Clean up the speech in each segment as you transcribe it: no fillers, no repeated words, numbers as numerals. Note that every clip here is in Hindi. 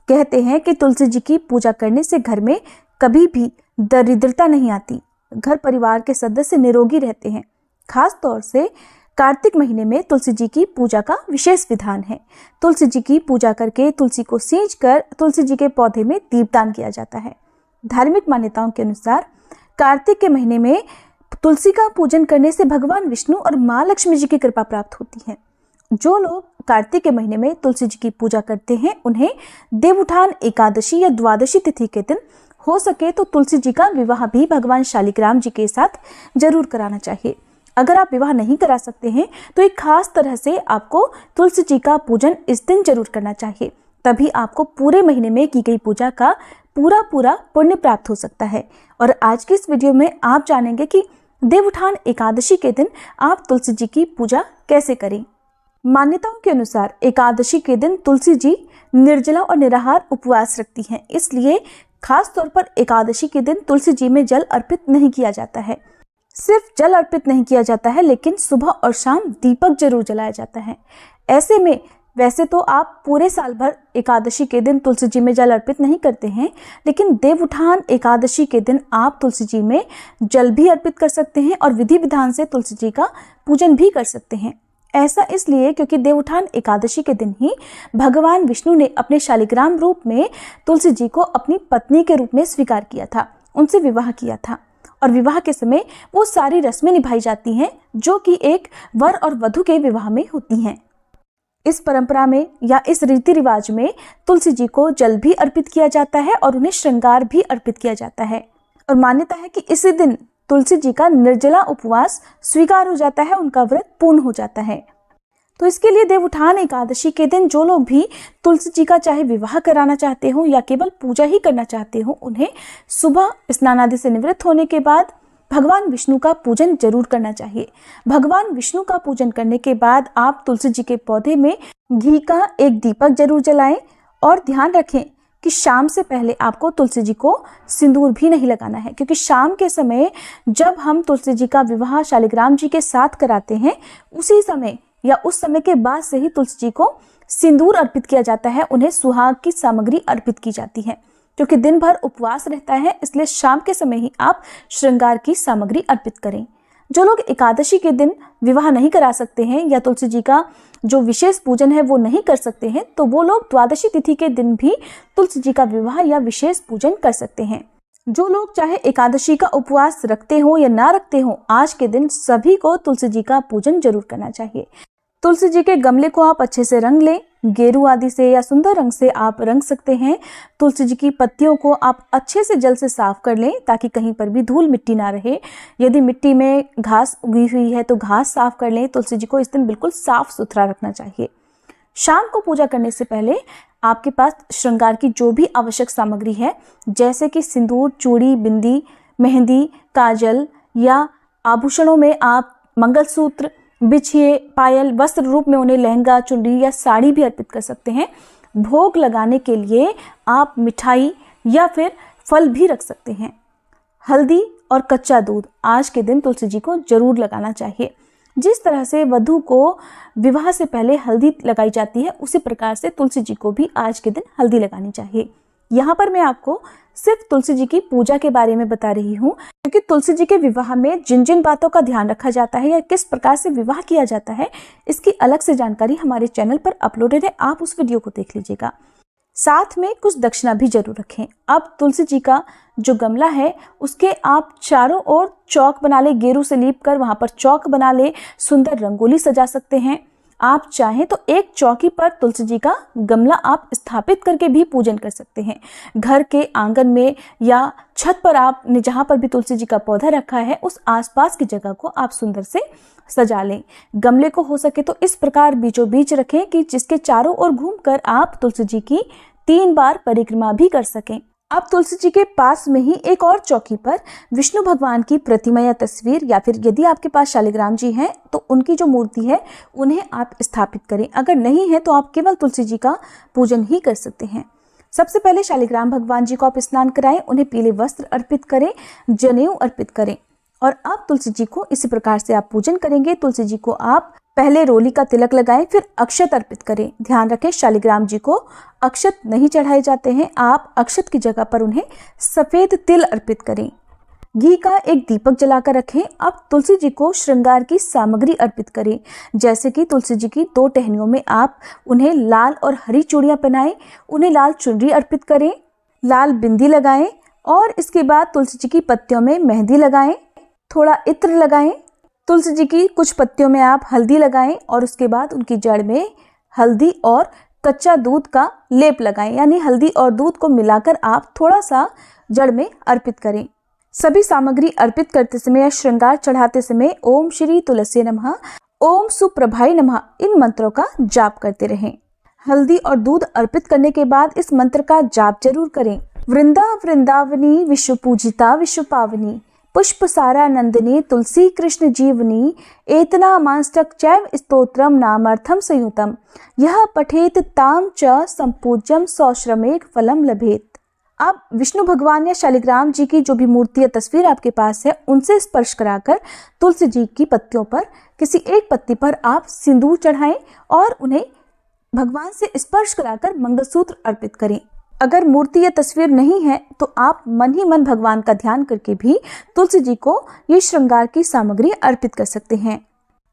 कहते हैं कि तुलसी जी की पूजा करने से घर में कभी भी दरिद्रता नहीं आती, घर परिवार के सदस्य निरोगी रहते हैं। खास तौर से कार्तिक महीने में तुलसी जी की पूजा का विशेष विधान है। तुलसी जी की पूजा करके तुलसी को सींच कर तुलसी जी के पौधे में दीपदान किया जाता है। धार्मिक मान्यताओं के अनुसार कार्तिक के महीने में तुलसी का पूजन करने से भगवान विष्णु और माँ लक्ष्मी जी की कृपा प्राप्त होती है। जो लोग कार्तिक के महीने में तुलसी जी की पूजा करते हैं उन्हें देवउठान एकादशी या द्वादशी तिथि के दिन हो सके तो तुलसी जी का विवाह भी भगवान शालिग्राम जी के साथ जरूर कराना चाहिए। अगर आप विवाह नहीं करा सकते हैं तो एक खास तरह से आपको तुलसी जी का पूजन इस दिन जरूर करना चाहिए, तभी आपको पूरे महीने में की गई पूजा का पूरा पुण्य प्राप्त हो सकता है। और आज की इस वीडियो में आप जानेंगे कि देवउठान एकादशी के दिन आप तुलसी जी की पूजा कैसे करें। मान्यताओं के अनुसार एकादशी के दिन तुलसी जी निर्जला और निराहार उपवास रखती हैं, इसलिए खास तौर पर एकादशी के दिन तुलसी जी में जल अर्पित नहीं किया जाता है। सिर्फ जल अर्पित नहीं किया जाता है, लेकिन सुबह और शाम दीपक जरूर जलाया जाता है। ऐसे में वैसे तो आप पूरे साल भर एकादशी के दिन तुलसी जी में जल अर्पित नहीं करते हैं, लेकिन देवउठान एकादशी के दिन आप तुलसी जी में जल भी अर्पित कर सकते हैं और विधि विधान से तुलसी जी का पूजन भी कर सकते हैं। ऐसा इसलिए क्योंकि देवउठान एकादशी के दिन ही भगवान विष्णु ने अपने शालिग्राम रूप में तुलसी जी को अपनी पत्नी के रूप में स्वीकार किया था, उनसे विवाह किया था। और विवाह के समय वो सारी रस्में निभाई जाती हैं जो कि एक वर और वधू के विवाह में होती हैं। इस परंपरा में या इस रीति रिवाज में तुलसी जी को जल भी अर्पित किया जाता है और उन्हें श्रृंगार भी अर्पित किया जाता है। और मान्यता है कि इसी दिन तुलसी जी का निर्जला उपवास स्वीकार हो जाता है, उनका व्रत पूर्ण हो जाता है। तो इसके लिए देवउठान एकादशी के दिन जो लोग भी तुलसी जी का चाहे विवाह कराना चाहते हो या केवल पूजा ही करना चाहते हो, उन्हें सुबह स्नान आदि से निवृत्त होने के बाद भगवान विष्णु का पूजन जरूर करना चाहिए। भगवान विष्णु का पूजन करने के बाद आप तुलसी जी के पौधे में घी का एक दीपक जरूर जलाएं और ध्यान रखें कि शाम से पहले आपको तुलसी जी को सिंदूर भी नहीं लगाना है, क्योंकि शाम के समय जब हम तुलसी जी का विवाह शालिग्राम जी के साथ कराते हैं उसी समय या उस समय के बाद से ही तुलसी जी को सिंदूर अर्पित किया जाता है, उन्हें सुहाग की सामग्री अर्पित की जाती है। क्योंकि दिन भर उपवास रहता है, इसलिए शाम के समय ही आप श्रृंगार की सामग्री अर्पित करें। जो लोग एकादशी के दिन विवाह नहीं करा सकते हैं या तुलसी जी का जो विशेष पूजन है वो नहीं कर सकते हैं, तो वो लोग द्वादशी तिथि के दिन भी तुलसी जी का विवाह या विशेष पूजन कर सकते हैं। जो लोग चाहे एकादशी का उपवास रखते हो या ना रखते हो, आज के दिन सभी को तुलसी जी का पूजन जरूर करना चाहिए। तुलसी जी के गमले को आप अच्छे से रंग लें, गेरू आदि से या सुंदर रंग से आप रंग सकते हैं। तुलसी जी की पत्तियों को आप अच्छे से जल से साफ कर लें ताकि कहीं पर भी धूल मिट्टी ना रहे। यदि मिट्टी में घास उगी हुई है तो घास साफ कर लें। तुलसी जी को इस दिन बिल्कुल साफ सुथरा रखना चाहिए। शाम को पूजा करने से पहले आपके पास श्रृंगार की जो भी आवश्यक सामग्री है, जैसे कि सिंदूर, चूड़ी, बिंदी, मेहंदी, काजल या आभूषणों में आप मंगलसूत्र, बिछिए, पायल, वस्त्र रूप में उन्हें लहंगा, चुनरी या साड़ी भी अर्पित कर सकते हैं। भोग लगाने के लिए आप मिठाई या फिर फल भी रख सकते हैं। हल्दी और कच्चा दूध आज के दिन तुलसी जी को जरूर लगाना चाहिए। जिस तरह से वधू को विवाह से पहले हल्दी लगाई जाती है, उसी प्रकार से तुलसी जी को भी आज के दिन हल्दी लगानी चाहिए। यहाँ पर मैं आपको सिर्फ तुलसी जी की पूजा के बारे में बता रही हूँ, क्योंकि तुलसी जी के विवाह में जिन जिन बातों का ध्यान रखा जाता है या किस प्रकार से विवाह किया जाता है, इसकी अलग से जानकारी हमारे चैनल पर अपलोडेड है, आप उस वीडियो को देख लीजिएगा। साथ में कुछ दक्षिणा भी जरूर रखें। अब तुलसी जी का जो गमला है उसके आप चारों ओर चौक बना ले, गेरू से लीप कर वहां पर चौक बना ले, सुंदर रंगोली सजा सकते हैं। आप चाहें तो एक चौकी पर तुलसी जी का गमला आप स्थापित करके भी पूजन कर सकते हैं। घर के आंगन में या छत पर आपने जहां पर भी तुलसी जी का पौधा रखा है उस आसपास की जगह को आप सुंदर से सजा लें। गमले को हो सके तो इस प्रकार बीचों बीच रखें कि जिसके चारों ओर घूमकर आप तुलसी जी की 3 बार परिक्रमा भी कर सकें। अब तुलसी जी के पास में ही एक और चौकी पर विष्णु भगवान की प्रतिमा या तस्वीर या फिर यदि आपके पास शालिग्राम जी हैं तो उनकी जो मूर्ति है उन्हें आप स्थापित करें। अगर नहीं है तो आप केवल तुलसी जी का पूजन ही कर सकते हैं। सबसे पहले शालिग्राम भगवान जी को आप स्नान कराएं, उन्हें पीले वस्त्र अर्पित करें, जनेऊ अर्पित करें और अब तुलसी जी को इसी प्रकार से आप पूजन करेंगे। तुलसी जी को आप पहले रोली का तिलक लगाएं, फिर अक्षत अर्पित करें। ध्यान रखें, शालिग्राम जी को अक्षत नहीं चढ़ाए जाते हैं। आप अक्षत की जगह पर उन्हें सफेद तिल अर्पित करें। घी का एक दीपक जलाकर रखें। अब तुलसी जी को श्रृंगार की सामग्री अर्पित करें, जैसे कि तुलसी जी की 2 टहनियों में आप उन्हें लाल और हरी चूड़ियां पहनाएं, उन्हें लाल चुनरी अर्पित करें, लाल बिंदी लगाएं और इसके बाद तुलसी जी की पत्तियों में मेहंदी लगाएं, थोड़ा इत्र लगाएं। तुलसी जी की कुछ पत्तियों में आप हल्दी लगाएं और उसके बाद उनकी जड़ में हल्दी और कच्चा दूध का लेप लगाएं, यानी हल्दी और दूध को मिलाकर आप थोड़ा सा जड़ में अर्पित करें। सभी सामग्री अर्पित करते समय या श्रृंगार चढ़ाते समय ओम श्री तुलसी नमः, ओम सुप्रभाय नमः इन मंत्रों का जाप करते रहें। हल्दी और दूध अर्पित करने के बाद इस मंत्र का जाप जरूर करें। वृंदा वृंदावनी विश्व पूजिता विश्व पावनी, पुष्प सारा नंदिनी तुलसी कृष्ण जीवनी, एतना मांस्तक चैव स्तोत्रम नामर्थम संयुतम, यह पठेत ताम च संपूज्यम सौश्रमेक फलम लभेत। अब विष्णु भगवान या शालिग्राम जी की जो भी मूर्ति या तस्वीर आपके पास है, उनसे स्पर्श कराकर तुलसी जी की पत्तियों पर किसी एक पत्ती पर आप सिंदूर चढ़ाएं और उन्हें भगवान से स्पर्श कराकर मंगलसूत्र अर्पित करें। अगर मूर्ति या तस्वीर नहीं है तो आप मन ही मन भगवान का ध्यान करके भी तुलसी जी को ये श्रृंगार की सामग्री अर्पित कर सकते हैं।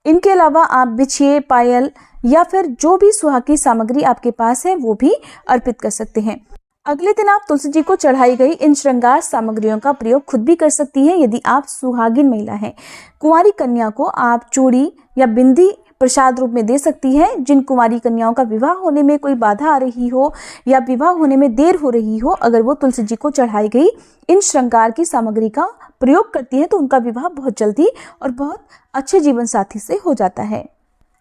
इनके अलावा आप बिछिए, पायल या फिर जो भी सुहाग की सामग्री आपके पास है वो भी अर्पित कर सकते हैं। अगले दिन आप तुलसी जी को चढ़ाई गई इन श्रृंगार सामग्रियों का प्रयोग खुद भी कर सकती हैं यदि आप सुहागिन महिला हैं। कुंवारी कन्या को आप चूड़ी या बिंदी प्रसाद रूप में दे सकती है। जिन कुंवारी कन्याओं का विवाह होने में कोई बाधा आ रही हो या विवाह होने में देर हो रही हो, अगर वो तुलसी जी को चढ़ाई गई इन श्रृंगार की सामग्री का प्रयोग करती है तो उनका विवाह बहुत जल्दी और बहुत अच्छे जीवन साथी से हो जाता है।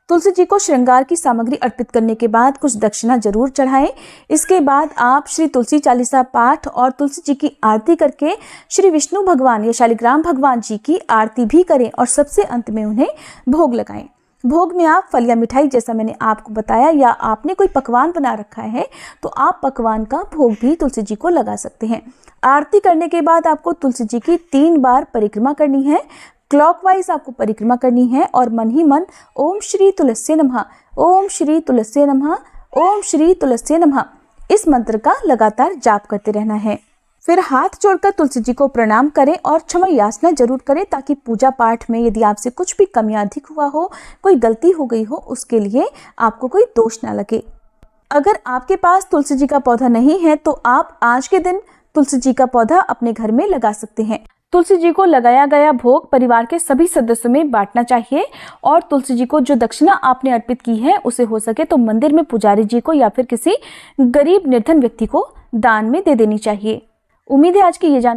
तुलसी जी को श्रृंगार की सामग्री अर्पित करने के बाद कुछ दक्षिणा जरूर चढ़ाएं। इसके बाद आप श्री तुलसी चालीसा पाठ और तुलसी जी की आरती करके श्री विष्णु भगवान या शालिग्राम भगवान जी की आरती भी करें और सबसे अंत में उन्हें भोग लगाएं। भोग में आप फल या मिठाई, जैसा मैंने आपको बताया, या आपने कोई पकवान बना रखा है तो आप पकवान का भोग भी तुलसी जी को लगा सकते हैं। आरती करने के बाद आपको तुलसी जी की 3 बार परिक्रमा करनी है। क्लॉकवाइज आपको परिक्रमा करनी है और मन ही मन ओम श्री तुलसी नमः, ओम श्री तुलसी नमः, ओम श्री तुलसी नमः इस मंत्र का लगातार जाप करते रहना है। फिर हाथ जोड़कर तुलसी जी को प्रणाम करें और क्षमा याचना जरूर करें, ताकि पूजा पाठ में यदि आपसे कुछ भी कमी अधिक हुआ हो, कोई गलती हो गई हो, उसके लिए आपको कोई दोष ना लगे। अगर आपके पास तुलसी जी का पौधा नहीं है तो आप आज के दिन तुलसी जी का पौधा अपने घर में लगा सकते हैं। तुलसी जी को लगाया गया भोग परिवार के सभी सदस्यों में बांटना चाहिए और तुलसी जी को जो दक्षिणा आपने अर्पित की है उसे हो सके तो मंदिर में पुजारी जी को या फिर किसी गरीब निर्धन व्यक्ति को दान में दे देनी चाहिए। उम्मीद है आज की ये जानकारी